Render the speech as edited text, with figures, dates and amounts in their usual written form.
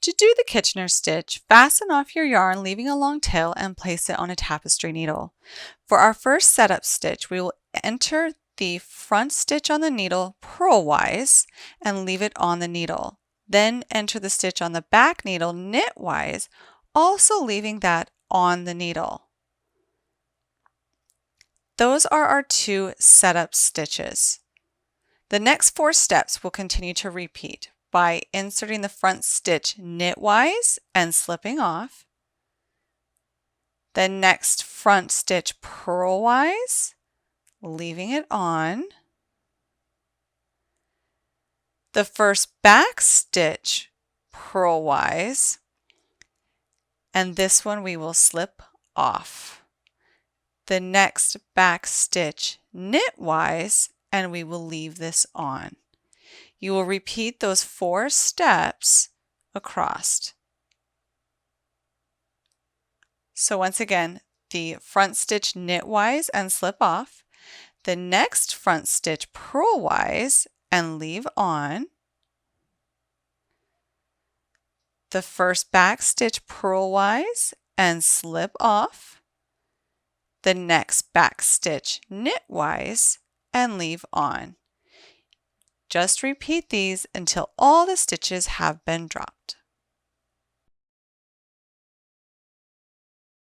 To do the Kitchener stitch, fasten off your yarn, leaving a long tail, and place it on a tapestry needle. For our first setup stitch, we will enter the front stitch on the needle purlwise and leave it on the needle. Then enter the stitch on the back needle knitwise, also leaving that on the needle. Those are our 2 setup stitches. The next 4 steps will continue to repeat by inserting the front stitch knitwise and slipping off. Then next front stitch purlwise, leaving it on. The first back stitch purlwise, and this one we will slip off. The next back stitch knitwise, and we will leave this on. You will repeat those 4 steps across. So once again, the front stitch knitwise and slip off, the next front stitch purlwise and leave on, the first back stitch purlwise and slip off, the next back stitch knitwise and leave on. Just repeat these until all the stitches have been dropped.